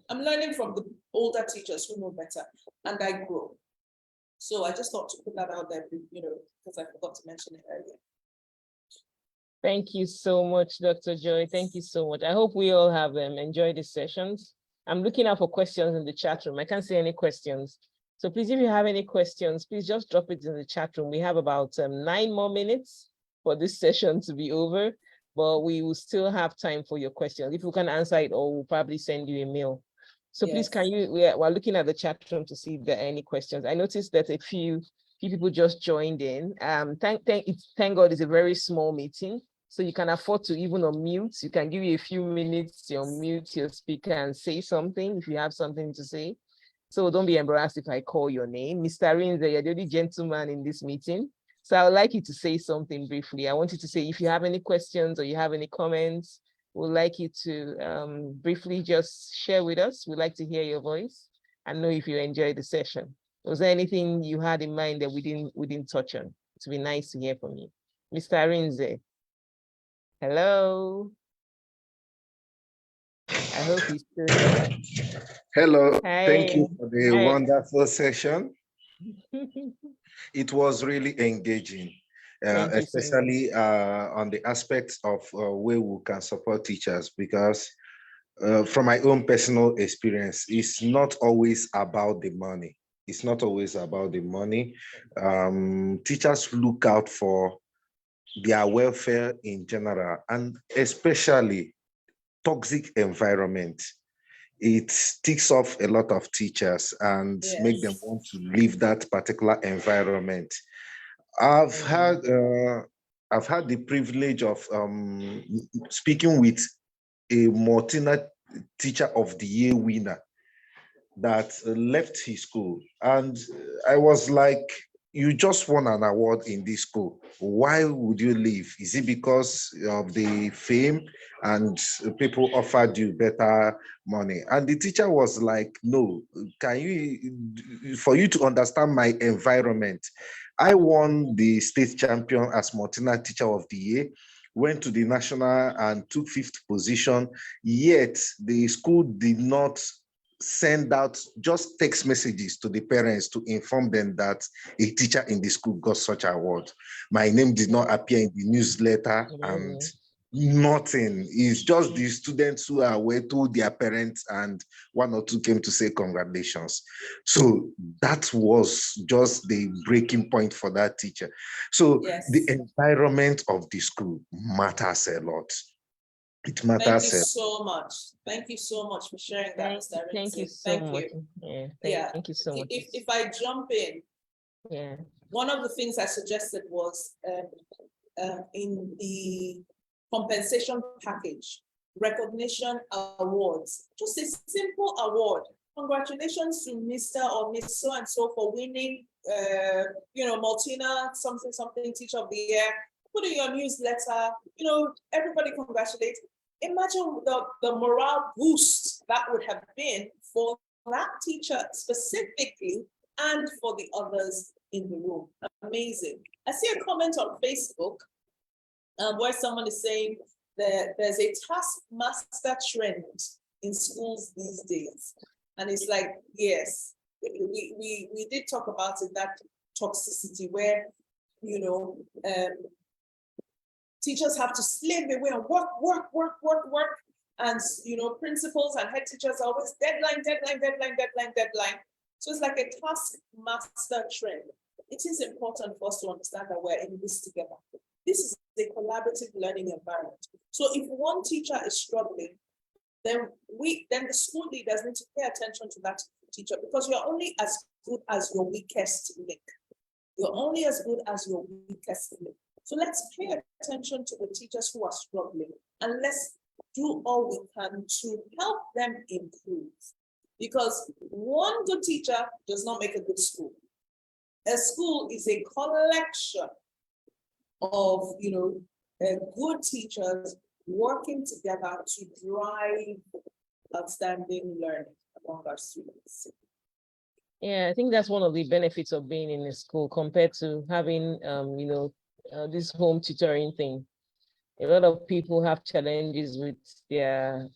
I'm learning from the older teachers who know better, and I grow. So I just thought to put that out there, because I forgot to mention it earlier. Thank you so much, Dr. Joy. Thank you so much. I hope we all have enjoyed these sessions. I'm looking out for questions in the chat room. I can't see any questions. So please, if you have any questions, please just drop it in the chat room. We have about 9 more minutes for this session to be over, but we will still have time for your questions. If you can answer it, or we'll probably send you a mail. So Yes. please, we're looking at the chat room to see if there are any questions. I noticed that a few people just joined in. Thank God it's a very small meeting, so you can afford to even unmute. You can give you a few minutes to unmute your speaker and say something if you have something to say. So don't be embarrassed if I call your name. Mr. Rinze, you're the only gentleman in this meeting. So I would like you to say something briefly. I want you to say if you have any questions or you have any comments, we'd like you to briefly just share with us. We'd like to hear your voice and know if you enjoyed the session. Was there anything you had in mind that we didn't touch on? It would be nice to hear from you. Mr. Rinze. Hello. I hope he's still here. Hello, thank you Hey, for the hey. wonderful session. It was really engaging, Thank you so much. especially on the aspects of where we can support teachers, because from my own personal experience, it's not always about the money. It's not always about the money. Teachers look out for their welfare in general, and especially toxic environment. It ticks off a lot of teachers and make them Yes. want to leave that particular environment. I've had uh, I've had the privilege of speaking with a Mortina Teacher of the Year winner that left his school, and I was like, you just won an award in this school, why would you leave? Is it because of the fame and people offered you better money? And the teacher was like, no, can you, for you to understand my environment, I won the state champion as Mortina Teacher of the Year, went to the national and took 5th position, yet the school did not send out just text messages to the parents to inform them that a teacher in the school got such an award. My name did not appear in the newsletter and nothing. It's just the students who are aware told their parents, and 1 or 2 came to say congratulations. So that was just the breaking point for that teacher. So Yes. the environment of the school matters a lot. It Thank matters. you so much. Thank you so much for sharing that, Mr. Thank you Arinze. so much. Yeah, thank you so much. If I jump in, Yeah. one of the things I suggested was in the compensation package, recognition awards, just a simple award. Congratulations to Mr. or Miss so and so for winning, Mortina something Teacher of the Year. Put in your newsletter. Everybody congratulate. Imagine the morale boost that would have been for that teacher specifically and for the others in the room. Amazing. I see a comment on Facebook where someone is saying that there's a taskmaster trend in schools these days. And it's like, yes, we did talk about it, that toxicity where, teachers have to slave away and work. And, principals and head teachers are always deadline. So it's like a taskmaster trend. It is important for us to understand that we're in this together. This is a collaborative learning environment. So if one teacher is struggling, then the school leaders need to pay attention to that teacher, because you're only as good as your weakest link. You're only as good as your weakest link. So let's pay attention to the teachers who are struggling, and let's do all we can to help them improve. Because one good teacher does not make a good school. A school is a collection of, good teachers working together to drive outstanding learning among our students. Yeah, I think that's one of the benefits of being in a school compared to having, this home tutoring thing. A lot of people have challenges with their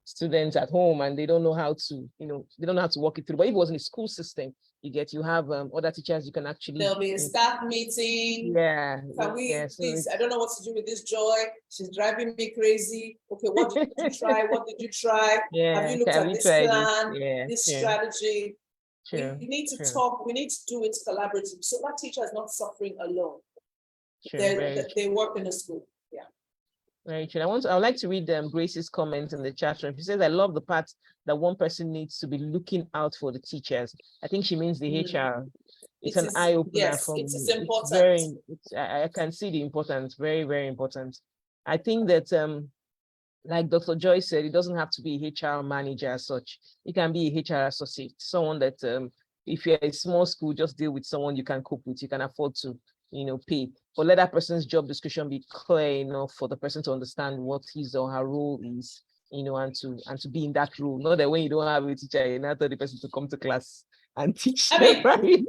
students at home, and they don't know how to, they don't know how to walk it through. But if it was in a school system, you have other teachers you can actually. There'll be a staff meeting. Yeah. Can we yeah, please? I don't know what to do with this Joy. She's driving me crazy. Okay, what did you try? What did you try? Yeah, have you looked at this plan? This true. strategy. True. We need to talk. We need to do it collaboratively, so that teacher is not suffering alone. True, they work in a school. Yeah. Very true. I would like to read Grace's comment in the chat room. She says, I love the part that one person needs to be looking out for the teachers. I think she means the HR. It's an eye opener for me. It's important. I can see the importance. Very, very important. I think that like Dr. Joy said, it doesn't have to be a HR manager as such. It can be a HR associate, someone that if you're a small school, just deal with someone you can cope with, you can afford to, pay. But let that person's job description be clear enough for the person to understand what his or her role is, and to be in that role. Not that when you don't have a teacher, you're not the person to come to class and teach. I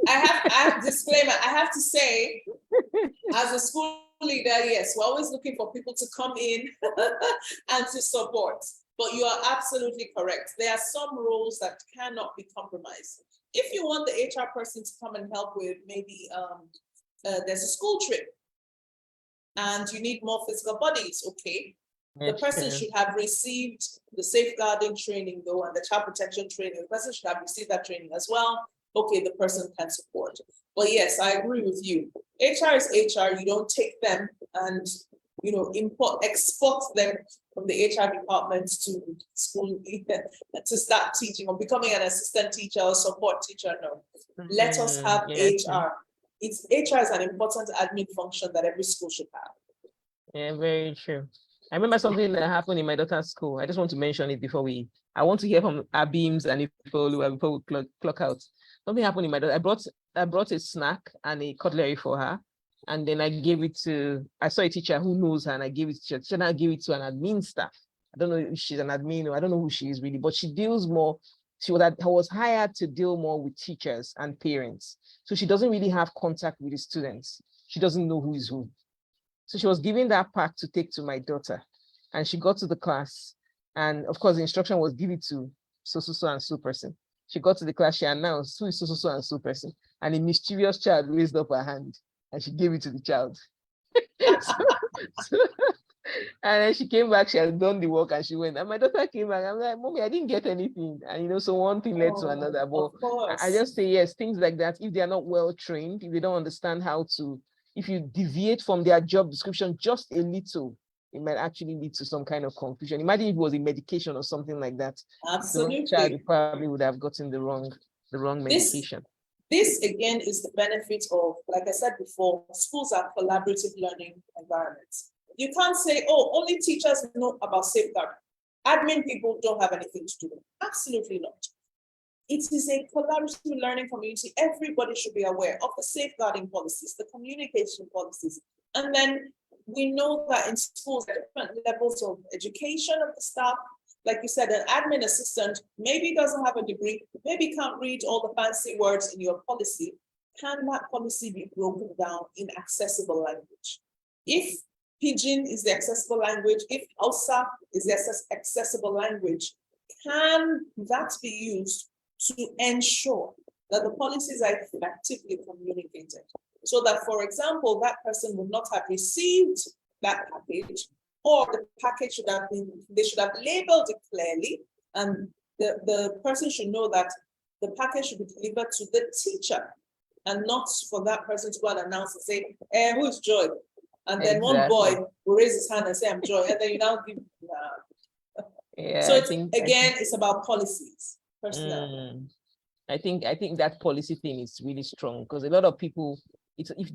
have disclaimer. I have to say, as a school leader, yes, we're always looking for people to come in and to support. But you are absolutely correct. There are some roles that cannot be compromised. If you want the HR person to come and help with maybe there's a school trip and you need more physical bodies, okay. The person should have received the safeguarding training though, and the child protection training. The person should have received that training as well. Okay, the person can support. But yes, I agree with you. HR is HR. You don't take them and export them from the HR department to school to start teaching or becoming an assistant teacher or support teacher. No, let us have HR. HR is an important admin function that every school should have. Yeah, very true. I remember something that happened in my daughter's school. I just want to mention it before I want to hear from Abims and Ifeoluwa before we clock out. Something happened in my daughter. I brought a snack and a cutlery for her. And then I saw a teacher who knows her and I gave it to her. She now gave it to an admin staff. I don't know if she's an admin or I don't know who she is really, but she deals more. She was hired to deal more with teachers and parents. So she doesn't really have contact with the students. She doesn't know who is who. So she was giving that pack to take to my daughter. And she got to the class. And of course, the instruction was give it to so and so person. She got to the class, she announced who is so and so person. And a mischievous child raised up her hand and she gave it to the child. And then she came back, she had done the work and she went. And my daughter came back. I'm like, Mommy, I didn't get anything. And so one thing led to another. But I just say, yes, things like that, if they are not well trained, if they don't understand how to, if you deviate from their job description just a little, it might actually lead to some kind of confusion. Imagine if it was a medication or something like that. Absolutely. The child probably would have gotten the wrong medication. This again is the benefit of, like I said before, schools are collaborative learning environments. You can't say, oh, only teachers know about safeguarding. Admin people don't have anything to do with it. Absolutely not. It is a collaborative learning community. Everybody should be aware of the safeguarding policies, the communication policies. And then we know that in schools, there are different levels of education of the staff. Like you said, an admin assistant maybe doesn't have a degree, maybe can't read all the fancy words in your policy. Can that policy be broken down in accessible language? If Pidgin is the accessible language, if Hausa is the accessible language, can that be used to ensure that the policies are effectively communicated? So that, for example, that person would not have received that package, or the package they should have labeled it clearly, and the person should know that the package should be delivered to the teacher and not for that person to go and announce and say, who's Joy? And then one boy will raise his hand and say, I'm Joy, and then you now give, yeah. So it's about policies, personnel. I think that policy thing is really strong because a lot of people,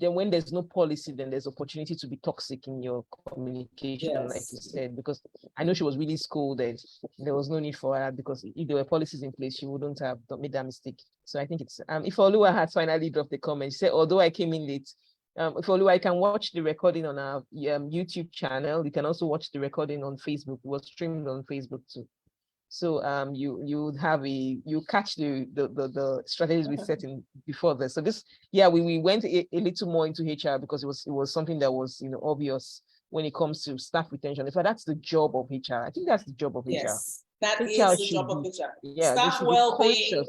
when there's no policy, then there's opportunity to be toxic in your communication, yes. Like you said, because I know she was really scolded. There was no need for her because if there were policies in place, she wouldn't have made that mistake. So I think it's, if Oluwa had finally dropped the comment, she said, although I came in late, if Oluwa, I can watch the recording on our YouTube channel. You can also watch the recording on Facebook. It was streamed on Facebook too. So you catch the strategies we set in before this. So this, we went a little more into HR because it was something that was obvious when it comes to staff retention. In fact, that's the job of HR. I think that's the job of HR. Yes, that is the job of HR. Yeah, staff well-being,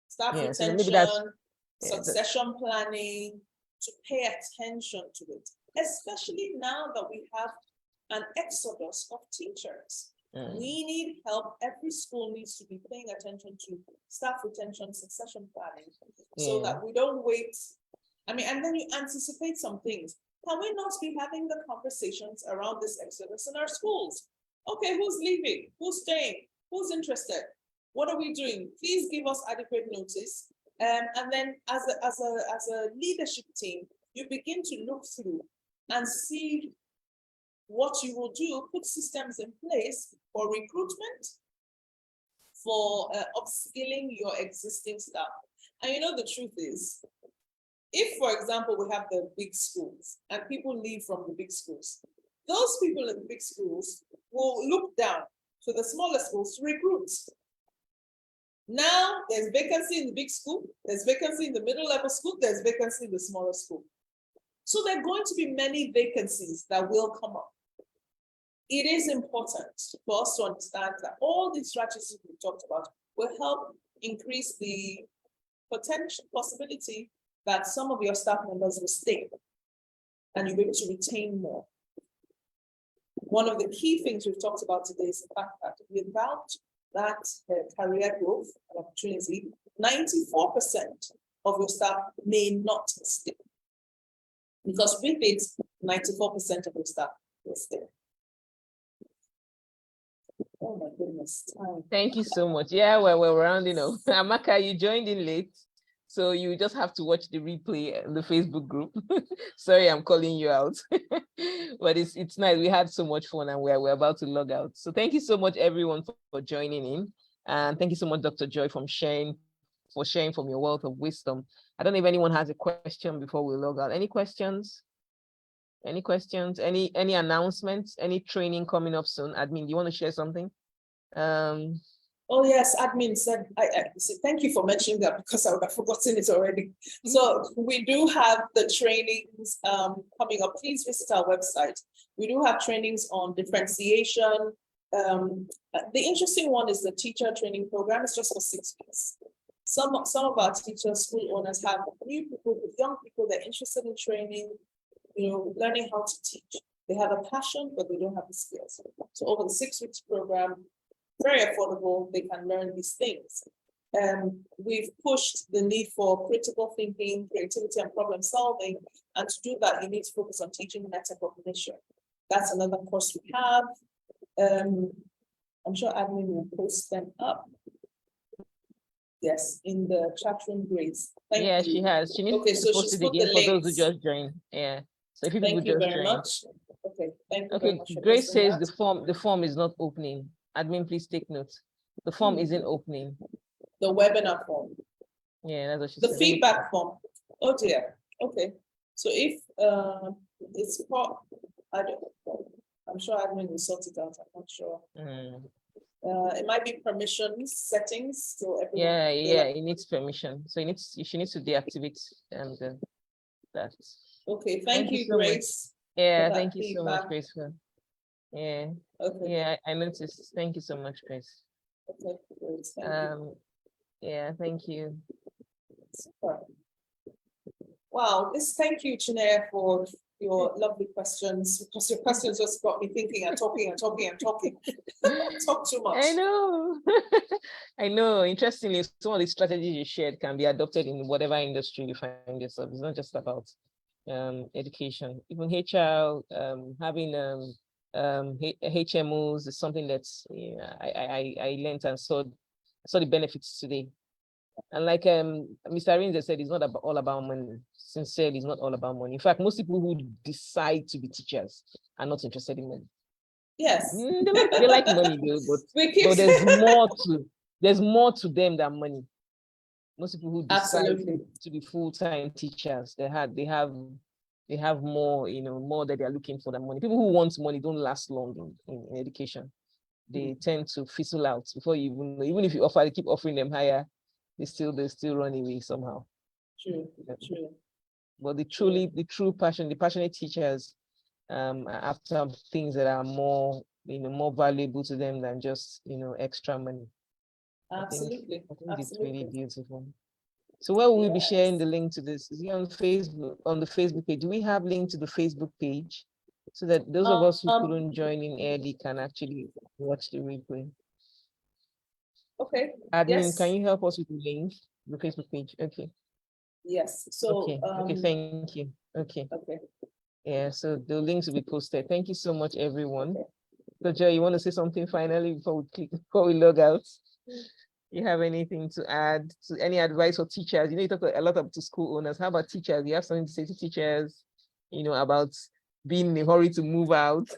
staff retention, succession planning, to pay attention to it, especially now that we have an exodus of teachers. We need help. Every school needs to be paying attention to staff retention, succession planning, so that we don't wait. And then you anticipate some things. Can we not be having the conversations around this exodus in our schools? Okay, who's leaving? Who's staying? Who's interested? What are we doing? Please give us adequate notice. And then as a leadership team, you begin to look through and see what you will do, put systems in place for recruitment, for upskilling your existing staff. And the truth is, if, for example, we have the big schools and people leave from the big schools, those people in the big schools will look down to the smaller schools to recruit. Now there's vacancy in the big school, there's vacancy in the middle level school, there's vacancy in the smaller school. So there are going to be many vacancies that will come up. it is important for us to understand that all these strategies we talked about will help increase the potential possibility that some of your staff members will stay and you'll be able to retain more. One of the key things we've talked about today is the fact that without that career growth and opportunity, 94% of your staff may not stay. Because with it, 94% of your staff will stay. Oh my goodness, time. Thank you so much. Yeah, well, we're rounding up. Amaka, you joined in late, so you just have to watch the replay in the Facebook group. Sorry, I'm calling you out. But it's nice. We had so much fun and we're about to log out. So thank you so much, everyone, for joining in. And thank you so much, Dr. Joy, for sharing from your wealth of wisdom. I don't know if anyone has a question before we log out. Any questions? Any questions? Any announcements? Any training coming up soon? Admin, do you want to share something? Oh yes, admin said, I thank you for mentioning that because I would have forgotten it already. So we do have the trainings coming up. Please visit our website. We do have trainings on differentiation. The interesting one is the teacher training program. It's just for 6 weeks. Some of our teachers, school owners have new people, young people, they're interested in training, learning how to teach. They have a passion, but they don't have the skills. So over the 6 weeks program, very affordable, they can learn these things. We've pushed the need for critical thinking, creativity, and problem solving. And to do that, you need to focus on teaching metacognition. That's another course we have. I'm sure admin will post them up. Yes, in the chat room grades. Thank you. She has. She needs to post it again for those who just joined. Yeah. So if people thank you just very join. much. Okay, thank you Okay, very much. Grace says the form is not opening. Admin, please take note. The form isn't opening. The webinar form. Yeah, that's what she said. The feedback form. Oh dear. Okay. So if it's I'm sure admin will sort it out. I'm not sure. It might be permissions settings. So yeah, it needs permission. So she needs to deactivate that. Okay, thank you, so Grace. Much. Yeah, thank you so much, Grace. Yeah. Okay. Yeah, I noticed. Thank you so much, Grace. Okay, great. Thank you. Yeah, thank you. Super. Wow, thank you, Chineye, for your lovely questions, because your questions just got me thinking and talking and talking and talking. Talk too much. I know. I know. Interestingly, some of the strategies you shared can be adopted in whatever industry you find yourself. It's not just about education. Even HR, having HMOs is something that's I learned and saw the benefits today. And like Mr. Arinze said, it's not all about money. Sincerely, it's not all about money. In fact, most people who decide to be teachers are not interested in money. Yes. They like money, though, but there's more to them than money. Most people who decide to be full-time teachers, they have more, more that they're looking for than money. People who want money don't last long in education. They tend to fizzle out before you even if you keep offering them higher, they still run away somehow. True. But the true passion, the passionate teachers are after things that are more valuable to them than just extra money. Absolutely. I think it's really beautiful. So where will we be sharing the link to this? Is it on Facebook, on the Facebook page? Do we have link to the Facebook page so that those of us who couldn't join in early can actually watch the replay? Okay. Admin, can you help us with the link, the Facebook page? Okay. Yes. So okay, thank you. Okay. Yeah, so the links will be posted. Thank you so much, everyone. So Joy, you want to say something finally before we log out? You have anything to add to any advice for teachers? You talk a lot to school owners. How about teachers? You have something to say to teachers, about being in a hurry to move out.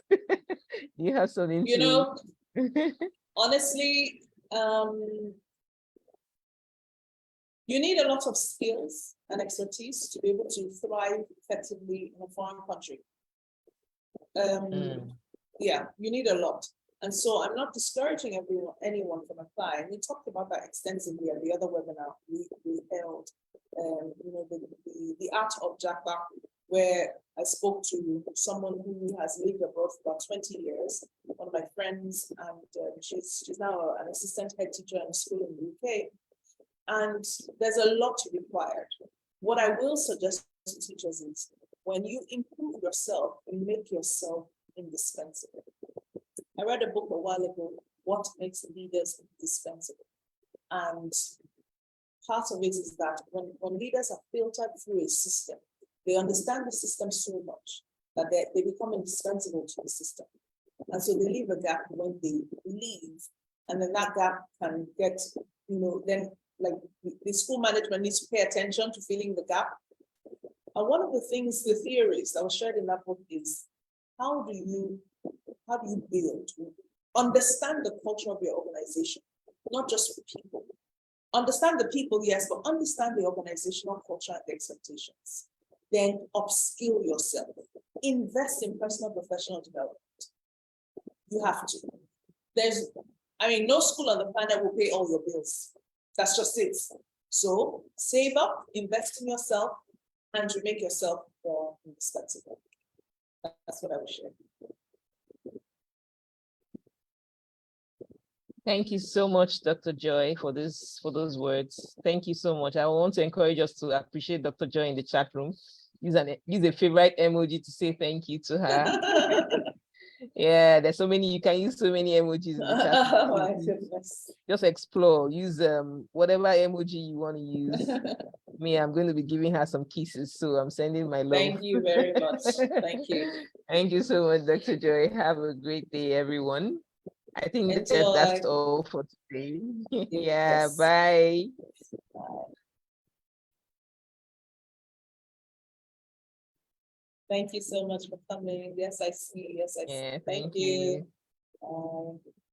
You have something honestly, you need a lot of skills and expertise to be able to thrive effectively in a foreign country. Yeah, you need a lot. And so I'm not discouraging anyone from applying. We talked about that extensively at the other webinar we held. The art of Japa. where I spoke to someone who has lived abroad for about 20 years, one of my friends, and she's now an assistant head teacher in a school in the UK. And there's a lot required. What I will suggest to teachers is when you improve yourself, you make yourself indispensable. I read a book a while ago, What Makes Leaders Indispensable. And part of it is that when leaders are filtered through a system, they understand the system so much that they become indispensable to the system. And so they leave a gap when they leave, and then that gap can get, then like the school management needs to pay attention to filling the gap. And one of the things, the theories that was shared in that book is, how do you build, understand the culture of your organization, not just for people. Understand the people, yes, but understand the organizational culture and the expectations. Then upskill yourself. Invest in personal professional development. You have to. No school on the planet will pay all your bills. That's just it. So save up, invest in yourself, and to make yourself more indispensable. That's what I would share. Thank you so much, Dr. Joy, for those words. Thank you so much. I want to encourage us to appreciate Dr. Joy in the chat room. Use a favorite emoji to say thank you to her. Yeah, there's so many, you can use so many emojis in the chat room. Oh my goodness. Just explore, use whatever emoji you want to use. Me, I'm going to be giving her some kisses, so I'm sending my love. Thank you very much. Thank you. Thank you so much, Dr. Joy. Have a great day, everyone. I think that's all for today. Yeah, Yes. bye. Bye. Thank you so much for coming. Yes, I see. Yes, I see. Yeah, Thank you.